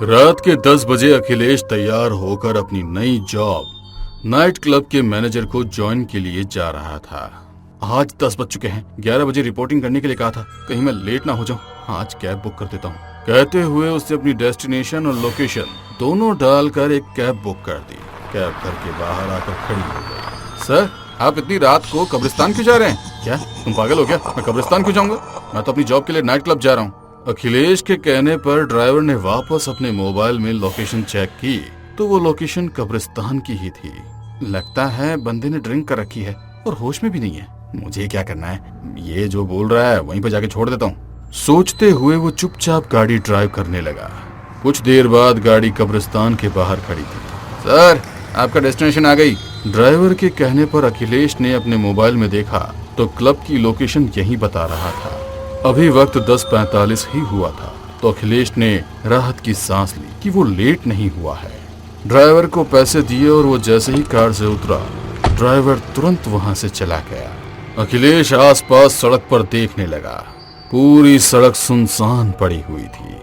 रात के 10 बजे अखिलेश तैयार होकर अपनी नई जॉब नाइट क्लब के मैनेजर को ज्वाइन के लिए जा रहा था। आज 10 बज चुके हैं। 11 बजे रिपोर्टिंग करने के लिए कहा था, कहीं मैं लेट ना हो जाऊं। आज कैब बुक कर देता हूं। कहते हुए उसने अपनी डेस्टिनेशन और लोकेशन दोनों डालकर एक कैब बुक कर दी। कैब घर के बाहर आकर खड़ी हो गई। सर, आप इतनी रात को कब्रिस्तान क्यों जा रहे हैं? क्या तुम पागल हो गया? मैं कब्रिस्तान क्यों जाऊंगा? मैं तो अपनी जॉब के लिए नाइट क्लब जा रहा हूँ। अखिलेश के कहने पर ड्राइवर ने वापस अपने मोबाइल में लोकेशन चेक की तो वो लोकेशन कब्रिस्तान की ही थी। लगता है बंदे ने ड्रिंक कर रखी है और होश में भी नहीं है। मुझे क्या करना है, ये जो बोल रहा है वहीं पे जाके छोड़ देता हूँ। सोचते हुए वो चुपचाप गाड़ी ड्राइव करने लगा। कुछ देर बाद गाड़ी कब्रिस्तान के बाहर खड़ी थी। सर, आपका डेस्टिनेशन आ गई। ड्राइवर के कहने पर अखिलेश ने अपने मोबाइल में देखा तो क्लब की लोकेशन यही बता रहा था। अभी वक्त 10:45 ही हुआ था तो अखिलेश ने राहत की सांस ली कि वो लेट नहीं हुआ है। ड्राइवर को पैसे दिए और वो जैसे ही कार से उतरा, ड्राइवर तुरंत वहां से चला गया। अखिलेश आसपास सड़क पर देखने लगा। पूरी सड़क सुनसान पड़ी हुई थी।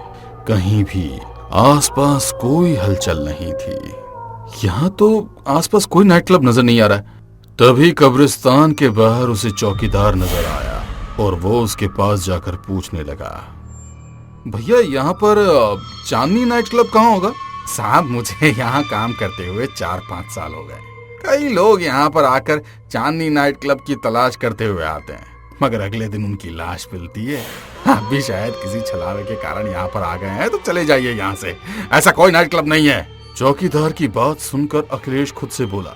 कहीं भी आसपास कोई हलचल नहीं थी। यहाँ तो आसपास कोई नाइट क्लब नजर नहीं आ रहा है। तभी कब्रिस्तान के बाहर उसे चौकीदार नजर आया और वो उसके पास जाकर पूछने लगा, भैया यहाँ पर चांदनी नाइट क्लब कहाँ होगा? साहब, मुझे यहाँ काम करते हुए 4-5 साल हो गए। कई लोग यहाँ पर आकर चांदनी नाइट क्लब की तलाश करते हुए आते हैं, मगर अगले दिन उनकी लाश मिलती है। आप भी शायद किसी छलावे के कारण यहाँ पर आ गए हैं, तो चले जाइए यहाँ से। ऐसा कोई नाइट क्लब नहीं है। चौकीदार की बात सुनकर अखिलेश खुद से बोला,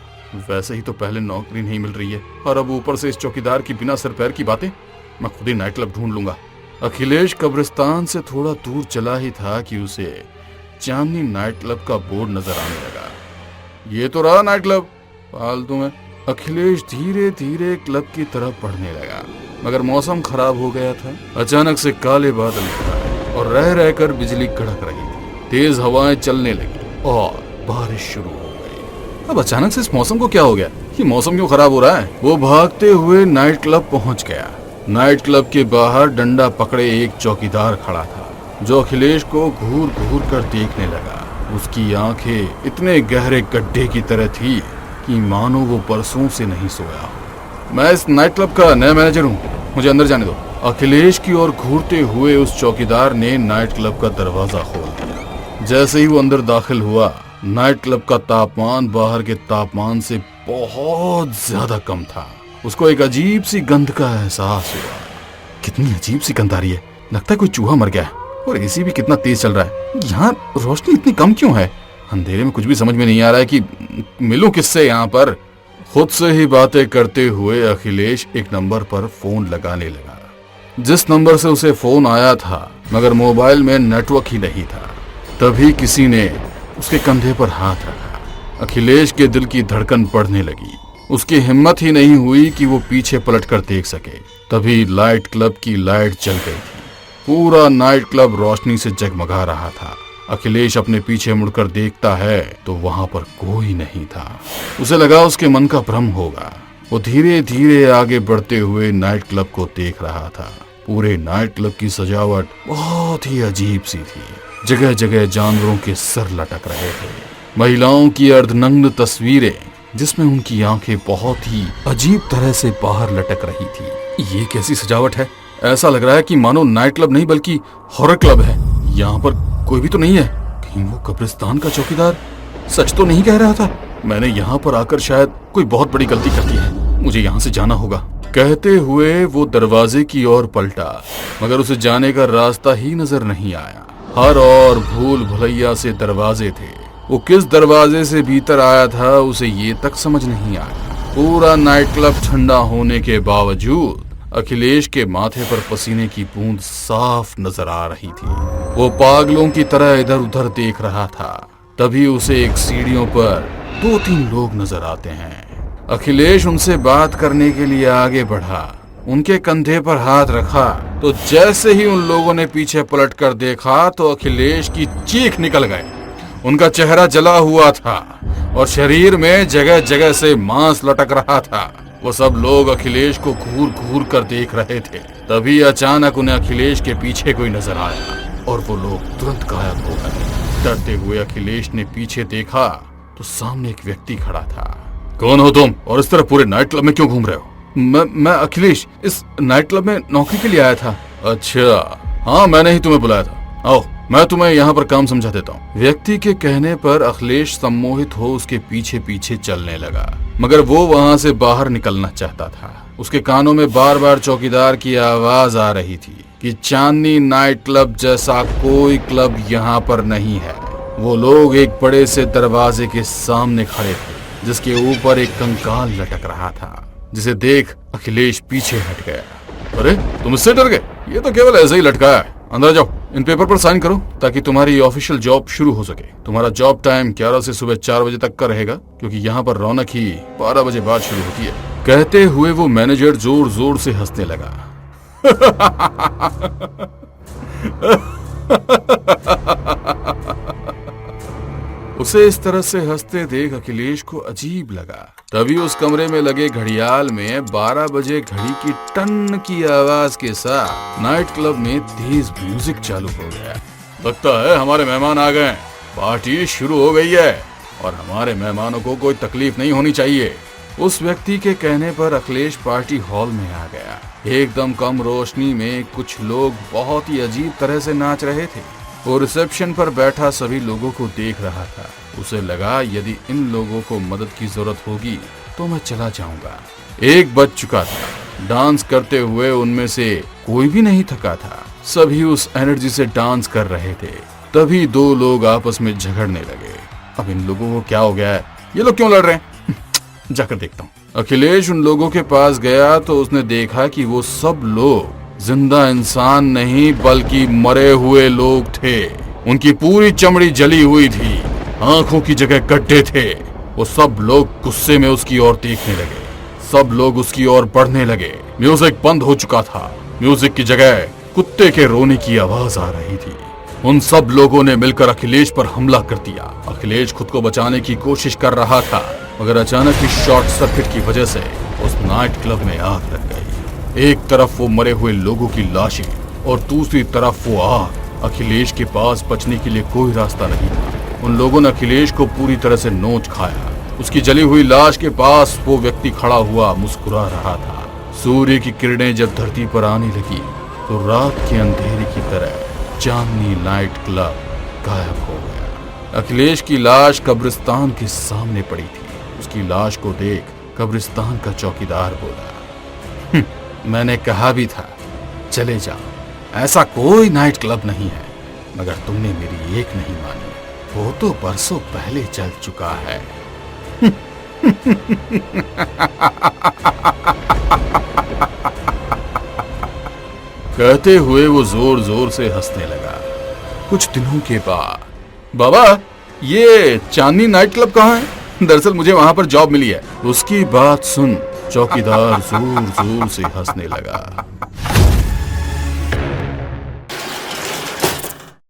वैसे ही तो पहले नौकरी नहीं मिल रही है और अब ऊपर से इस चौकीदार की बिना सिर पैर की बातें। मैं खुद ही नाइट क्लब ढूंढ लूंगा। अखिलेश कब्रिस्तान से थोड़ा दूर चला ही था कि उसे चांदनी नाइट क्लब का बोर्ड नजर आने लगा। ये तो रहा नाइट क्लब, फालतू में। अखिलेश धीरे धीरे क्लब की तरफ बढ़ने लगा, मगर मौसम खराब हो गया था। अचानक से काले बादल छाए और रह रहकर बिजली कड़क रही थी। तेज हवाएं चलने लगी और बारिश शुरू हो गई। अब अचानक से इस मौसम को क्या हो गया? ये मौसम क्यों खराब हो रहा है? वो भागते हुए नाइट क्लब पहुंच गया। नाइट क्लब के बाहर डंडा पकड़े एक चौकीदार खड़ा था, जो अखिलेश को घूर घूर कर देखने लगा। उसकी आंखें इतने गहरे गड्ढे की तरह थी कि मानो वो बरसों से नहीं सोया। मैं इस नाइट क्लब का नया मैनेजर हूँ, मुझे अंदर जाने दो। अखिलेश की ओर घूरते हुए उस चौकीदार ने नाइट क्लब का दरवाजा खोल दिया। जैसे ही वो अंदर दाखिल हुआ, नाइट क्लब का तापमान बाहर के तापमान से बहुत ज्यादा कम था। उसको एक अजीब सी गंध का एहसास हुआ। कितनी अजीब सी गंध आ रही है, लगता है कोई चूहा मर गया है। और एसी भी कितना तेज चल रहा है। यहाँ रोशनी इतनी कम क्यों है? अंधेरे में कुछ भी समझ में नहीं आ रहा है कि मिलूं किससे यहाँ पर। खुद से ही बातें करते हुए अखिलेश एक नंबर पर फोन लगाने लगा, जिस नंबर से उसे फोन आया था, मगर मोबाइल में नेटवर्क ही नहीं था। तभी किसी ने उसके कंधे पर हाथ रखा। अखिलेश के दिल की धड़कन बढ़ने लगी। उसकी हिम्मत ही नहीं हुई कि वो पीछे पलटकर देख सके। तभी लाइट क्लब की लाइट जल गई थी। पूरा नाइट क्लब रोशनी से जगमगा रहा था। अखिलेश अपने पीछे मुड़कर देखता है तो वहां पर कोई नहीं था। उसे लगा उसके मन का भ्रम होगा। वो धीरे धीरे आगे बढ़ते हुए नाइट क्लब को देख रहा था। पूरे नाइट क्लब की सजावट बहुत ही अजीब सी थी। जगह जगह जानवरों के सर लटक रहे थे। महिलाओं की अर्धनग्न तस्वीरें, जिसमें उनकी आंखें बहुत ही अजीब तरह से बाहर लटक रही थी। ये कैसी सजावट है? ऐसा लग रहा है कि मानो नाइट क्लब नहीं बल्कि हॉरर क्लब है। यहाँ पर कोई भी तो नहीं है। कहीं वो कब्रिस्तान का चौकीदार सच तो नहीं कह रहा था? मैंने यहाँ पर आकर शायद कोई बहुत बड़ी गलती कर दी है। मुझे यहाँ से जाना होगा। कहते हुए वो दरवाजे की ओर पलटा, मगर उसे जाने का रास्ता ही नजर नहीं आया। हर और भूल भुलैया से दरवाजे थे। वो किस दरवाजे से भीतर आया था उसे ये तक समझ नहीं आया। पूरा नाइट क्लब ठंडा होने के बावजूद अखिलेश के माथे पर पसीने की बूंद साफ नजर आ रही थी। वो पागलों की तरह इधर उधर देख रहा था। तभी उसे एक सीढ़ियों पर 2-3 लोग नजर आते हैं। अखिलेश उनसे बात करने के लिए आगे बढ़ा। उनके कंधे पर हाथ रखा तो जैसे ही उन लोगों ने पीछे पलटकर देखा तो अखिलेश की चीख निकल गई। उनका चेहरा जला हुआ था और शरीर में जगह जगह से मांस लटक रहा था। वो सब लोग अखिलेश को घूर घूर कर देख रहे थे। तभी अचानक उन्हें अखिलेश के पीछे कोई नजर आया और वो लोग तुरंत गायब हो गए। डरते हुए अखिलेश ने पीछे देखा तो सामने एक व्यक्ति खड़ा था। कौन हो तुम और इस तरह पूरे नाइट क्लब में क्यों घूम रहे हो? मैं अखिलेश, इस नाइट क्लब में नौकरी के लिए आया था। अच्छा, हाँ मैंने ही तुम्हें बुलाया था। आओ मैं तुम्हें यहाँ पर काम समझा देता हूँ। व्यक्ति के कहने पर अखिलेश सम्मोहित हो उसके पीछे पीछे चलने लगा, मगर वो वहाँ से बाहर निकलना चाहता था। उसके कानों में बार बार चौकीदार की आवाज आ रही थी कि चांदनी नाइट क्लब जैसा कोई क्लब यहाँ पर नहीं है। वो लोग एक बड़े से दरवाजे के सामने खड़े थे जिसके ऊपर एक कंकाल लटक रहा था, जिसे देख अखिलेश पीछे हट गया। अरे तुम इससे डर गए? ये तो केवल ऐसे ही लटका है। अंदर जाओ, इन पेपर पर साइन करो ताकि तुम्हारी ऑफिशियल जॉब शुरू हो सके। तुम्हारा जॉब टाइम 11 से सुबह 4 बजे तक का रहेगा, क्योंकि यहाँ पर रौनक ही 12 बजे बाद शुरू होती है। कहते हुए वो मैनेजर जोर जोर से हंसने लगा। उसे इस तरह से हंसते देख अखिलेश को अजीब लगा। तभी उस कमरे में लगे घड़ियाल में 12 बजे घड़ी की टन की आवाज के साथ नाइट क्लब में तेज म्यूजिक चालू हो गया। लगता है हमारे मेहमान आ गए, पार्टी शुरू हो गई है और हमारे मेहमानों को कोई तकलीफ नहीं होनी चाहिए। उस व्यक्ति के कहने पर अखिलेश पार्टी हॉल में आ गया। एकदम कम रोशनी में कुछ लोग बहुत ही अजीब तरह से नाच रहे थे। वो रिसेप्शन पर बैठा सभी लोगों को देख रहा था। उसे लगा यदि इन लोगों को मदद की जरूरत होगी तो मैं चला जाऊंगा। 1 बज चुका था। डांस करते हुए उनमें से कोई भी नहीं थका था। सभी उस एनर्जी से डांस कर रहे थे। तभी 2 लोग आपस में झगड़ने लगे। अब इन लोगों को क्या हो गया है? ये लोग क्यों लड़ रहे हैं? जाकर देखता हूँ। अखिलेश उन लोगों के पास गया तो उसने देखा कि वो सब लोग जिंदा इंसान नहीं बल्कि मरे हुए लोग थे। उनकी पूरी चमड़ी जली हुई थी, आंखों की जगह गड्ढे थे। वो सब लोग गुस्से में उसकी ओर देखने लगे। सब लोग उसकी ओर बढ़ने लगे। म्यूजिक बंद हो चुका था। म्यूजिक की जगह कुत्ते के रोने की आवाज आ रही थी। उन सब लोगों ने मिलकर अखिलेश पर हमला कर दिया। अखिलेश खुद को बचाने की कोशिश कर रहा था, मगर अचानक ही शॉर्ट सर्किट की वजह से उस नाइट क्लब में आग लग गई। एक तरफ वो मरे हुए लोगों की लाशें और दूसरी तरफ वो आग। अखिलेश के पास बचने के लिए कोई रास्ता नहीं था। उन लोगों ने अखिलेश को पूरी तरह से नोच खाया। उसकी जली हुई लाश के पास वो व्यक्ति खड़ा हुआ मुस्कुरा रहा था। सूर्य की किरणें जब धरती पर आने लगी तो रात के अंधेरे की तरह चांदनी नाइट क्लब गायब हो गया। अखिलेश की लाश कब्रिस्तान के सामने पड़ी थी। उसकी लाश को देख कब्रिस्तान का चौकीदार बोला, मैंने कहा भी था चले जाओ, ऐसा कोई नाइट क्लब नहीं है, मगर तुमने मेरी एक नहीं मानी। वो तो बरसों पहले चल चुका है। कहते हुए वो जोर जोर से हंसने लगा। कुछ दिनों के बाद, बाबा ये चांदनी नाइट क्लब कहाँ है? दरअसल मुझे वहाँ पर जॉब मिली है। उसकी बात सुन चौकीदार जोर जोर से हंसने लगा।